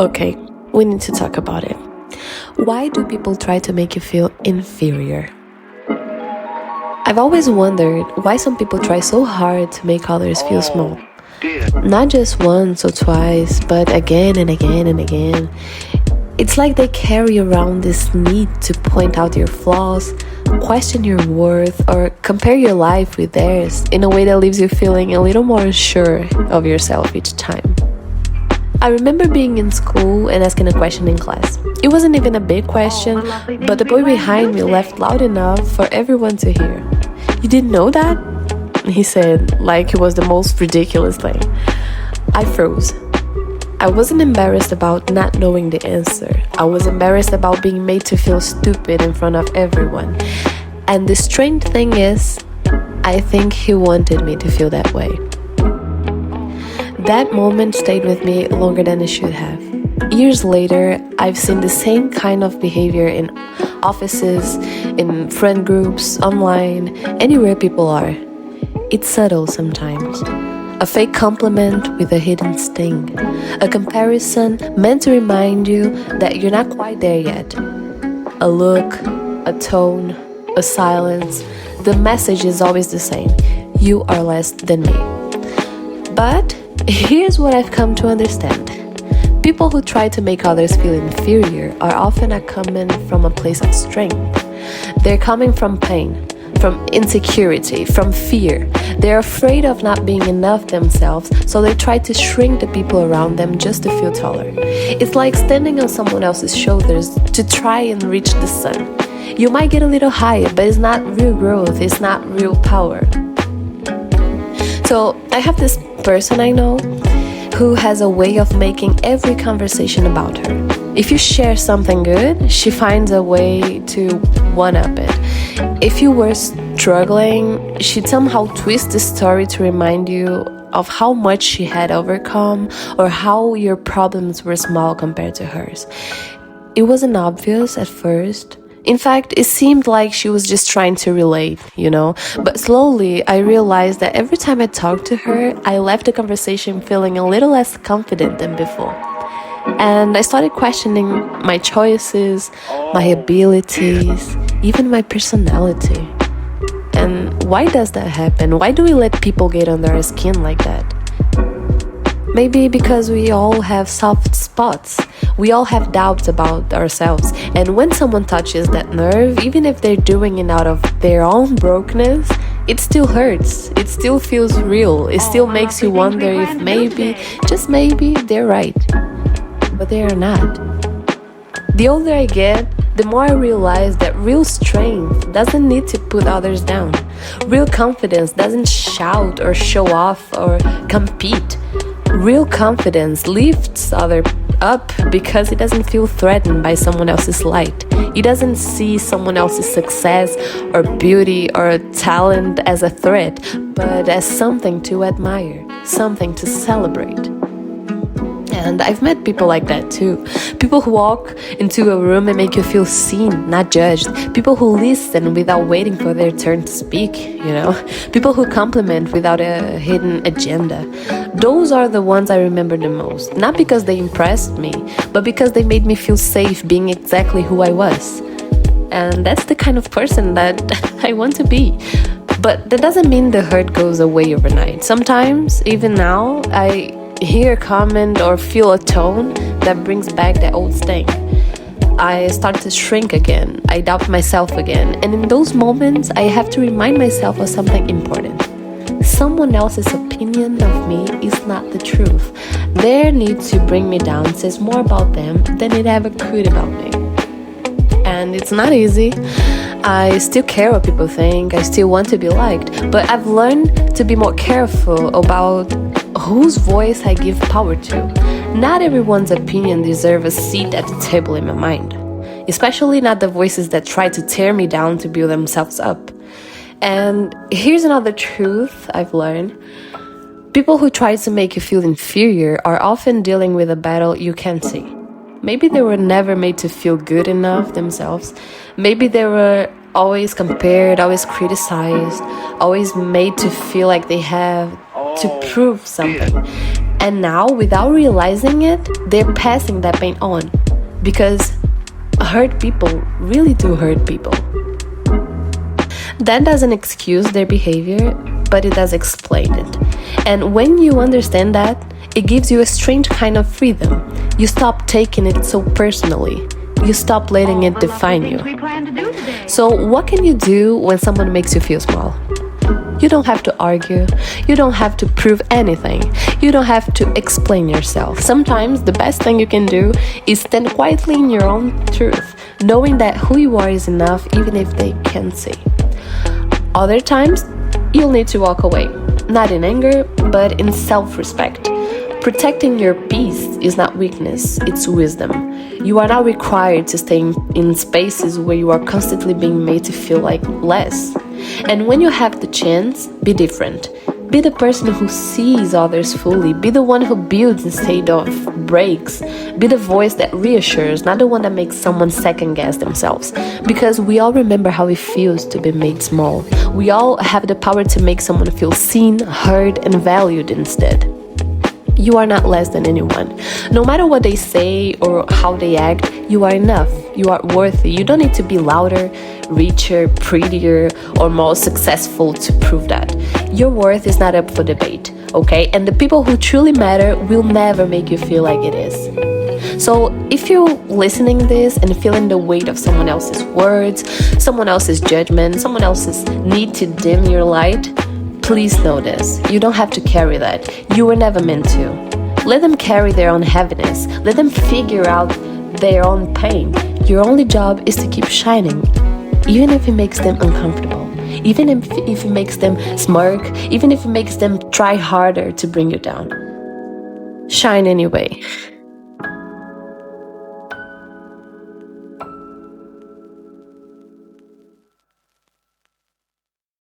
Okay, we need to talk about it. Why do people try to make you feel inferior? I've always wondered why some people try so hard to make others feel small. Not just once or twice, but again and again and again. It's like they carry around this need to point out your flaws, question your worth, or compare your life with theirs in a way that leaves you feeling a little more unsure of yourself each time. I remember being in school and asking a question in class. It wasn't even a big question, but the boy behind me laughed loud enough for everyone to hear. "You didn't know that?" he said, like it was the most ridiculous thing. I froze. I wasn't embarrassed about not knowing the answer. I was embarrassed about being made to feel stupid in front of everyone. And the strange thing is, I think he wanted me to feel that way. That moment stayed with me longer than it should have. Years later, I've seen the same kind of behavior in offices, in friend groups, online, anywhere people are. It's subtle sometimes. A fake compliment with a hidden sting. A comparison meant to remind you that you're not quite there yet. A look, a tone, a silence. The message is always the same. You are less than me. But here's what I've come to understand. People who try to make others feel inferior are often not coming from a place of strength. They're coming from pain, from insecurity, from fear. They're afraid of not being enough themselves, so they try to shrink the people around them just to feel taller. It's like standing on someone else's shoulders to try and reach the sun. You might get a little higher, but it's not real growth, it's not real power. So I have this person I know who has a way of making every conversation about her. If you share something good, she finds a way to one-up it. If you were struggling, she'd somehow twist the story to remind you of how much she had overcome or how your problems were small compared to hers. It wasn't obvious at first. In fact, it seemed like she was just trying to relate, But slowly, I realized that every time I talked to her, I left the conversation feeling a little less confident than before. And I started questioning my choices, my abilities, even my personality. And why does that happen? Why do we let people get under our skin like that? Maybe because we all have soft spots. We all have doubts about ourselves. And when someone touches that nerve, even if they're doing it out of their own brokenness, it still hurts. It still feels real. It still makes you wonder if maybe, just maybe, they're right. But they are not. The older I get, the more I realize that real strength doesn't need to put others down. Real confidence doesn't shout or show off or compete. Real confidence lifts others up because it doesn't feel threatened by someone else's light. It doesn't see someone else's success or beauty or talent as a threat, but as something to admire, something to celebrate. And I've met people like that too. People who walk into a room and make you feel seen, not judged. People who listen without waiting for their turn to speak, People who compliment without a hidden agenda. Those are the ones I remember the most. Not because they impressed me, but because they made me feel safe being exactly who I was. And that's the kind of person that I want to be. But that doesn't mean the hurt goes away overnight. Sometimes, even now, I hear a comment or feel a tone that brings back that old sting. I start to shrink again. I doubt myself again. And in those moments, I have to remind myself of something important. Someone else's opinion of me is not the truth. Their need to bring me down says more about them than it ever could about me. And it's not easy. I still care what people think. I still want to be liked. But I've learned to be more careful about whose voice I give power to. Not everyone's opinion deserves a seat at the table in my mind. Especially not the voices that try to tear me down to build themselves up. And here's another truth I've learned. People who try to make you feel inferior are often dealing with a battle you can't see. Maybe they were never made to feel good enough themselves. Maybe they were always compared, always criticized, always made to feel like they have to prove something. And now, without realizing it, they're passing that pain on. Because hurt people really do hurt people. That doesn't excuse their behavior, but it does explain it. And when you understand that, it gives you a strange kind of freedom. You stop taking it so personally. You stop letting it define you. So what can you do when someone makes you feel small? You don't have to argue. You don't have to prove anything. You don't have to explain yourself. Sometimes the best thing you can do is stand quietly in your own truth, knowing that who you are is enough even if they can't see. Other times, you'll need to walk away, not in anger, but in self-respect. Protecting your peace is not weakness, it's wisdom. You are not required to stay in spaces where you are constantly being made to feel like less. And when you have the chance, be different. Be the person who sees others fully. Be the one who builds instead of breaks. Be the voice that reassures, not the one that makes someone second-guess themselves. Because we all remember how it feels to be made small. We all have the power to make someone feel seen, heard, and valued instead. You are not less than anyone. No matter what they say or how they act, you are enough. You are worthy. You don't need to be louder, richer, prettier, or more successful to prove that. Your worth is not up for debate, okay? And the people who truly matter will never make you feel like it is. So if you're listening to this and feeling the weight of someone else's words, someone else's judgment, someone else's need to dim your light, please know this. You don't have to carry that. You were never meant to. Let them carry their own heaviness. Let them figure out their own pain. Your only job is to keep shining, even if it makes them uncomfortable, even if it makes them smirk, even if it makes them try harder to bring you down. Shine anyway.